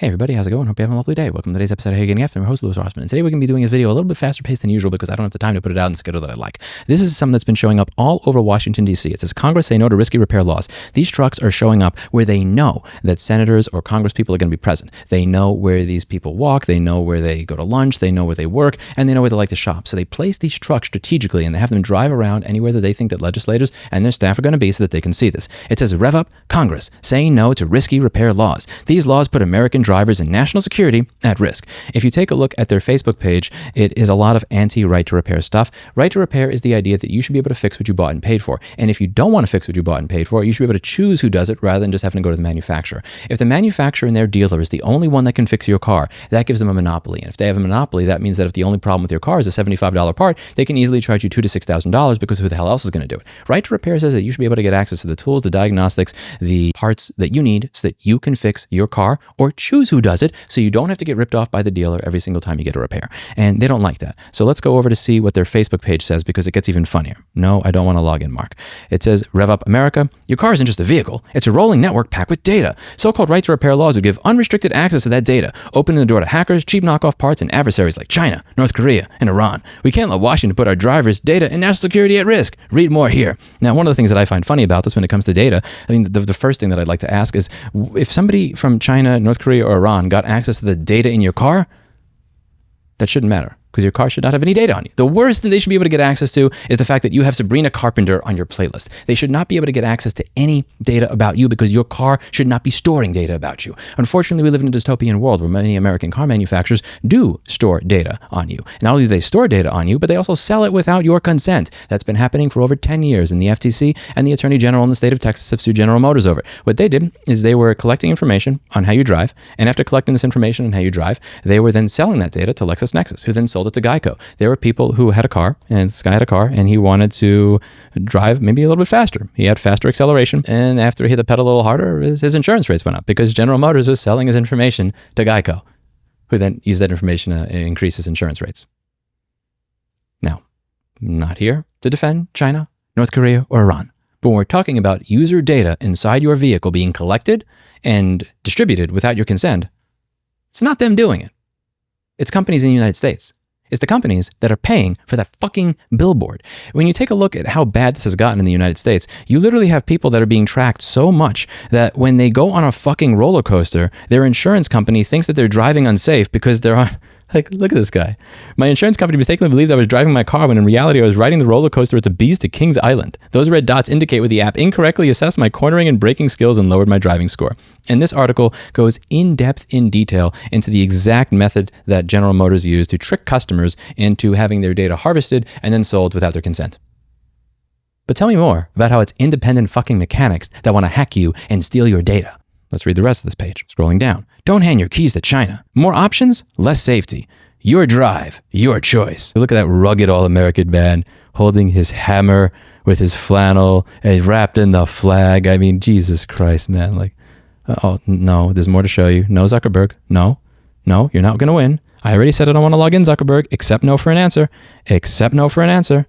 Hey everybody, how's it going? Hope you're having a lovely day. Welcome to today's episode of How You Getting After. I'm your host, Louis Rossman. And today we're going to be doing a video a little bit faster paced than usual because I don't have the time to put it out in the schedule that I like. This is something that's been showing up all over Washington, D.C. It says Congress say no to risky repair laws. These trucks are showing up where they know that senators or Congress people are going to be present. They know where these people walk. They know where they go to lunch. They know where they work. And they know where they like to shop. So they place these trucks strategically and they have them drive around anywhere that they think that legislators and their staff are going to be so that they can see this. It says, rev up Congress saying no to risky repair laws. These laws put American drivers and national security at risk. If you take a look at their Facebook page, it is a lot of anti-right to repair stuff. Right to repair is the idea that you should be able to fix what you bought and paid for. And if you don't want to fix what you bought and paid for, you should be able to choose who does it rather than just having to go to the manufacturer. If the manufacturer and their dealer is the only one that can fix your car, that gives them a monopoly. And if they have a monopoly, that means that if the only problem with your car is a $75 part, they can easily charge you $2,000 to $6,000 because who the hell else is going to do it? Right to repair says that you should be able to get access to the tools, the diagnostics, the parts that you need so that you can fix your car or choose who does it so you don't have to get ripped off by the dealer every single time you get a repair. And they don't like that. So let's go over to see what their Facebook page says because it gets even funnier. No, I don't want to log in, Mark. It says, rev up America. Your car isn't just a vehicle. It's a rolling network packed with data. So-called right to repair laws would give unrestricted access to that data, opening the door to hackers, cheap knockoff parts, and adversaries like China, North Korea, and Iran. We can't let Washington put our drivers, data, and national security at risk. Read more here. Now, one of the things that I find funny about this when it comes to data, I mean, the first thing that I'd like to ask is, if somebody from China, North Korea, or Iran got access to the data in your car, that shouldn't matter because your car should not have any data on you. The worst thing they should be able to get access to is the fact that you have Sabrina Carpenter on your playlist. They should not be able to get access to any data about you because your car should not be storing data about you. Unfortunately, we live in a dystopian world where many American car manufacturers do store data on you. Not only do they store data on you, but they also sell it without your consent. That's been happening for over 10 years, and the FTC and the Attorney General in the state of Texas have sued General Motors over it. What they did is they were collecting information on how you drive, and after collecting this information on how you drive, they were then selling that data to LexisNexis, who then sold it to Geico. There were people who had a car, and this guy had a car, and he wanted to drive maybe a little bit faster. He had faster acceleration, and after he hit the pedal a little harder, his insurance rates went up because General Motors was selling his information to Geico, who then used that information to increase his insurance rates. Now, I'm not here to defend China, North Korea, or Iran, but when we're talking about user data inside your vehicle being collected and distributed without your consent, it's not them doing it. It's companies in the United States. It's the companies that are paying for that fucking billboard. When you take a look at how bad this has gotten in the United States, you literally have people that are being tracked so much that when they go on a fucking roller coaster, their insurance company thinks that they're driving unsafe because they're on... Like, look at this guy. My insurance company mistakenly believed I was driving my car when in reality I was riding the roller coaster at the Bees to Kings Island. Those red dots indicate where the app incorrectly assessed my cornering and braking skills and lowered my driving score. And this article goes in depth, in detail, into the exact method that General Motors used to trick customers into having their data harvested and then sold without their consent. But tell me more about how it's independent fucking mechanics that want to hack you and steal your data. Let's read the rest of this page. Scrolling down. Don't hand your keys to China. More options, less safety. Your drive, your choice. Look at that rugged all-American man holding his hammer with his flannel and wrapped in the flag. I mean, Jesus Christ, man. Like, oh, no, there's more to show you. No, Zuckerberg. No, you're not going to win. I already said I don't want to log in, Zuckerberg. Accept no for an answer. Accept no for an answer.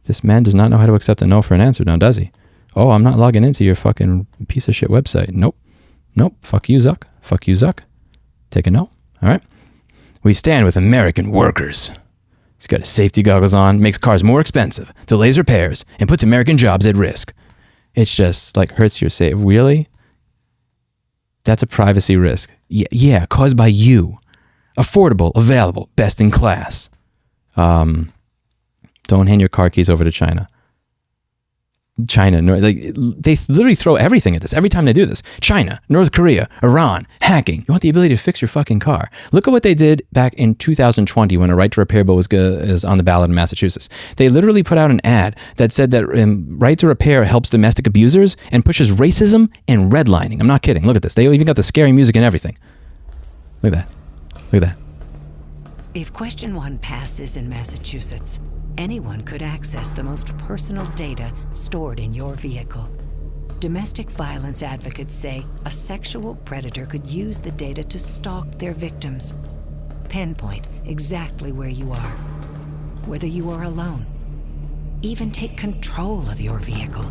This man does not know how to accept a no for an answer, now does he? Oh, I'm not logging into your fucking piece of shit website. Nope. Fuck you, Zuck. Fuck you, Zuck. Take a no. All right. We stand with American workers. He's got his safety goggles on, makes cars more expensive, delays repairs, and puts American jobs at risk. It's just like hurts your safety. Really? That's a privacy risk. Yeah, caused by you. Affordable, available, best in class. Don't hand your car keys over to China. China, like they literally throw everything at this every time they do this. China, North Korea, Iran, hacking. You want the ability to fix your fucking car. Look at what they did back in 2020 when a right to repair bill was on the ballot in Massachusetts. They literally put out an ad that said that right to repair helps domestic abusers and pushes racism and redlining. I'm not kidding. Look at this. They even got the scary music and everything. Look at that. Look at that. If question 1 passes in Massachusetts, anyone could access the most personal data stored in your vehicle. Domestic violence advocates say a sexual predator could use the data to stalk their victims, pinpoint exactly where you are, whether you are alone, even take control of your vehicle.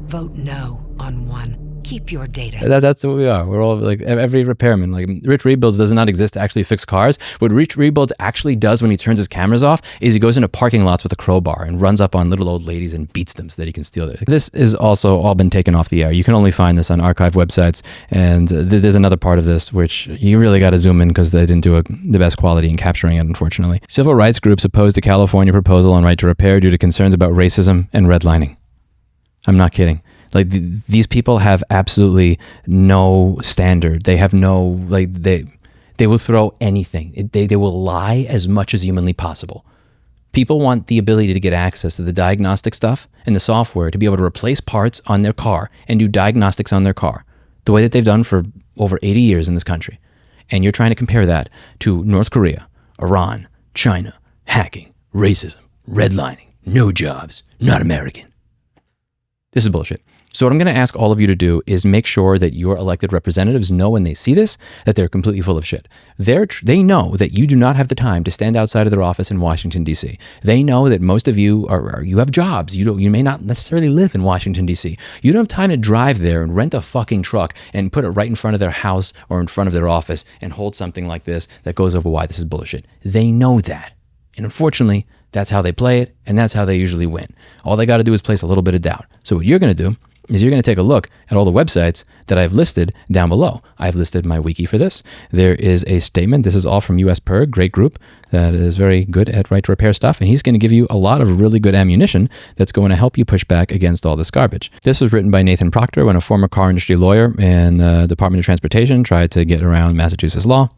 Vote no on 1. Keep your data. That's what we are. We're all like every repairman. Like Rich Rebuilds does not exist to actually fix cars. What Rich Rebuilds actually does when he turns his cameras off is he goes into parking lots with a crowbar and runs up on little old ladies and beats them so that he can steal their. This is also all been taken off the air. You can only find this on archive websites. And there's another part of this which you really got to zoom in because they didn't do the best quality in capturing it, unfortunately. Civil rights groups opposed the California proposal on right to repair due to concerns about racism and redlining. I'm not kidding. Like these people have absolutely no standard. They have no, like they will throw anything. They will lie as much as humanly possible. People want the ability to get access to the diagnostic stuff and the software to be able to replace parts on their car and do diagnostics on their car the way that they've done for over 80 years in this country. And you're trying to compare that to North Korea, Iran, China, hacking, racism, redlining, no jobs, not American. This is bullshit. So what I'm going to ask all of you to do is make sure that your elected representatives know when they see this that they're completely full of shit. They know that you do not have the time to stand outside of their office in Washington, D.C. They know that most of you you have jobs. You may not necessarily live in Washington, D.C. You don't have time to drive there and rent a fucking truck and put it right in front of their house or in front of their office and hold something like this that goes over why this is bullshit. They know that. And unfortunately, that's how they play it, and that's how they usually win. All they got to do is place a little bit of doubt. So what you're going to do is you're going to take a look at all the websites that I've listed down below. I've listed my wiki for this. There is a statement. This is all from US PIRG, great group that is very good at right to repair stuff. And he's going to give you a lot of really good ammunition that's going to help you push back against all this garbage. This was written by Nathan Proctor when a former car industry lawyer in the Department of Transportation tried to get around Massachusetts law.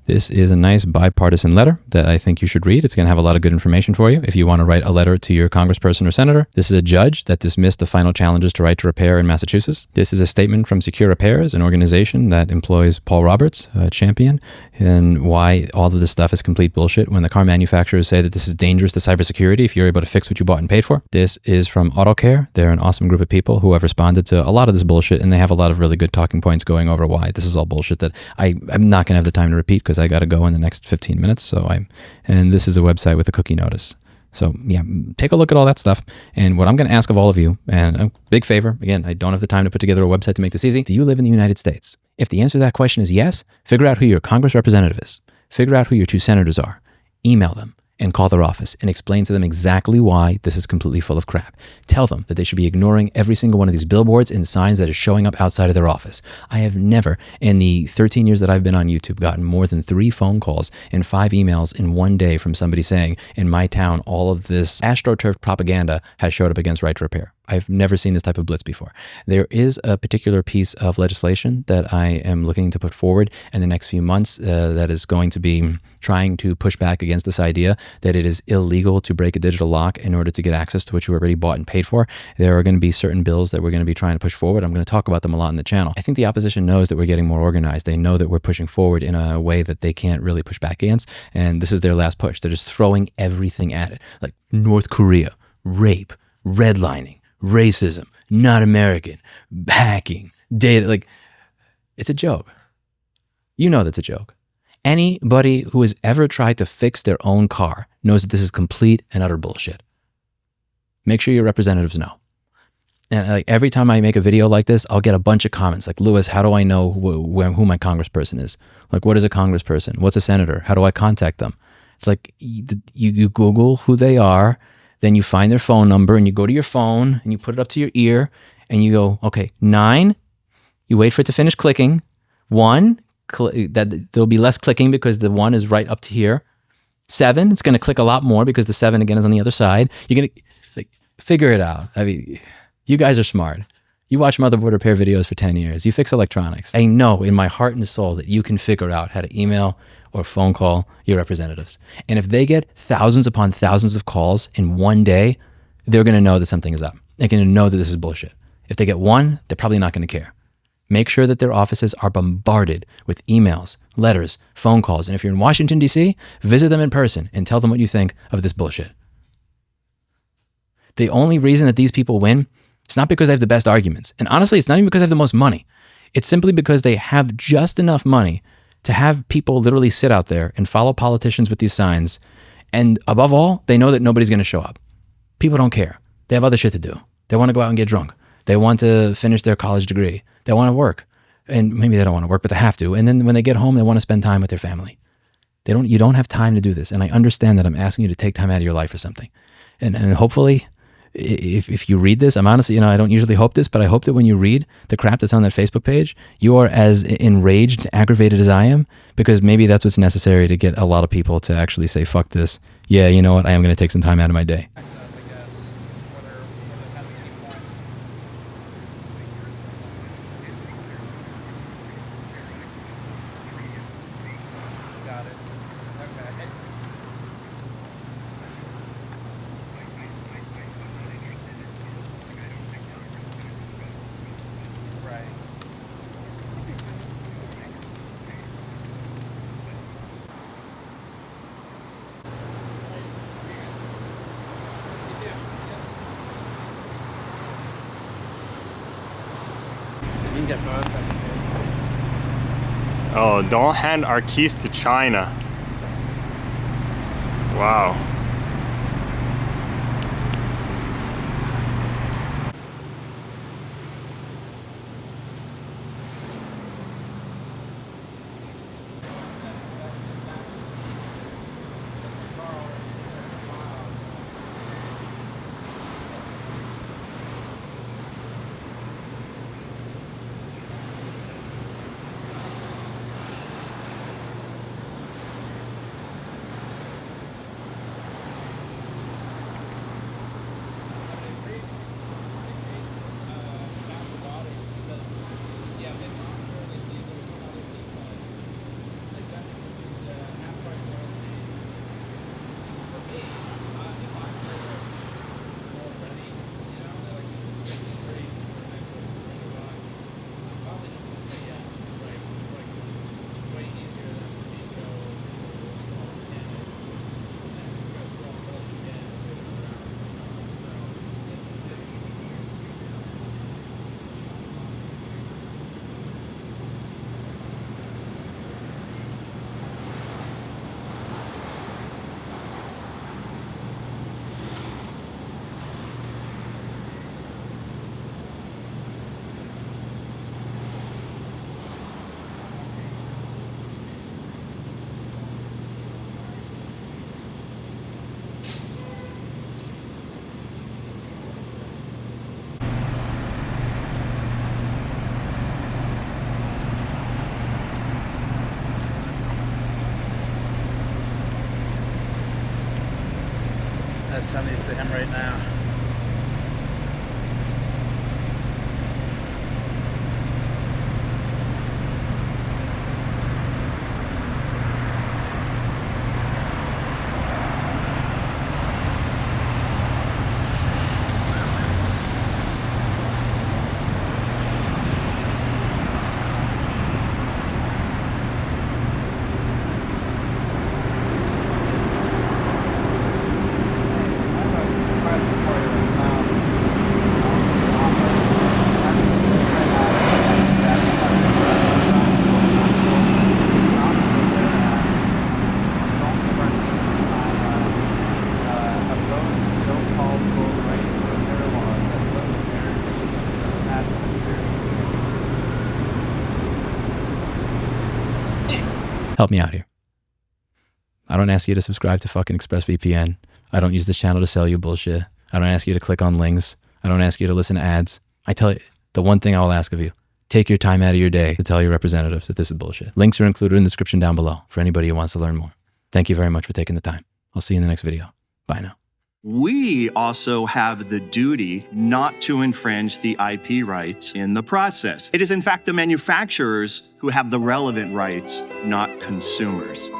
This is a nice bipartisan letter that I think you should read. It's going to have a lot of good information for you if you want to write a letter to your congressperson or senator. This is a judge that dismissed the final challenges to right to repair in Massachusetts. This is a statement from Secure Repairs, an organization that employs Paul Roberts, a champion, and why all of this stuff is complete bullshit when the car manufacturers say that this is dangerous to cybersecurity if you're able to fix what you bought and paid for. This is from AutoCare. They're an awesome group of people who have responded to a lot of this bullshit, and they have a lot of really good talking points going over why this is all bullshit that I'm not going to have the time to repeat because I got to go in the next 15 minutes. And this is a website with a cookie notice. So yeah, take a look at all that stuff. And what I'm going to ask of all of you, and a big favor, again, I don't have the time to put together a website to make this easy. Do you live in the United States? If the answer to that question is yes, figure out who your Congress representative is. Figure out who your two senators are. Email them and call their office and explain to them exactly why this is completely full of crap. Tell them that they should be ignoring every single one of these billboards and signs that is showing up outside of their office. I have never, in the 13 years that I've been on YouTube, gotten more than 3 phone calls and 5 emails in one day from somebody saying, in my town, all of this AstroTurf propaganda has showed up against right to repair. I've never seen this type of blitz before. There is a particular piece of legislation that I am looking to put forward in the next few months that is going to be trying to push back against this idea that it is illegal to break a digital lock in order to get access to what you already bought and paid for. There are going to be certain bills that we're going to be trying to push forward. I'm going to talk about them a lot in the channel. I think the opposition knows that we're getting more organized. They know that we're pushing forward in a way that they can't really push back against, and this is their last push. They're just throwing everything at it, like North Korea, rape, redlining, racism, not American, hacking, data. Like, it's a joke. You know that's a joke. Anybody who has ever tried to fix their own car knows that this is complete and utter bullshit. Make sure your representatives know. And like every time I make a video like this, I'll get a bunch of comments like, Lewis, how do I know who my congressperson is? Like, what is a congressperson? What's a senator? How do I contact them? It's like you Google who they are. Then you find their phone number and you go to your phone and you put it up to your ear and you go, okay, 9, you wait for it to finish clicking. 1, that there'll be less clicking because the 1 is right up to here. 7, it's going to click a lot more because the 7 again is on the other side. You're going to figure it out. I mean, you guys are smart. You watch motherboard repair videos for 10 years. You fix electronics. I know in my heart and soul that you can figure out how to email or phone call your representatives. And if they get thousands upon thousands of calls in one day, they're going to know that something is up. They're going to know that this is bullshit. If they get 1, they're probably not going to care. Make sure that their offices are bombarded with emails, letters, phone calls. And if you're in Washington, D.C., visit them in person and tell them what you think of this bullshit. The only reason that these people win, it's not because they have the best arguments. And honestly, it's not even because they have the most money. It's simply because they have just enough money to have people literally sit out there and follow politicians with these signs. And above all, they know that nobody's going to show up. People don't care. They have other shit to do. They want to go out and get drunk. They want to finish their college degree. They want to work. And maybe they don't want to work, but they have to. And then when they get home, they want to spend time with their family. You don't have time to do this. And I understand that I'm asking you to take time out of your life for something. And hopefully, if you read this, I'm honestly, I don't usually hope this, but I hope that when you read the crap that's on that Facebook page, you are as enraged, aggravated as I am, because maybe that's what's necessary to get a lot of people to actually say, fuck this. Yeah, you know what? I am going to take some time out of my day. Oh, don't hand our keys to China. Wow. Send these to him right now. Help me out here. I don't ask you to subscribe to fucking ExpressVPN. I don't use this channel to sell you bullshit. I don't ask you to click on links. I don't ask you to listen to ads. I tell you, the one thing I will ask of you, take your time out of your day to tell your representatives that this is bullshit. Links are included in the description down below for anybody who wants to learn more. Thank you very much for taking the time. I'll see you in the next video. Bye now. We also have the duty not to infringe the IP rights in the process. It is in fact the manufacturers who have the relevant rights, not consumers.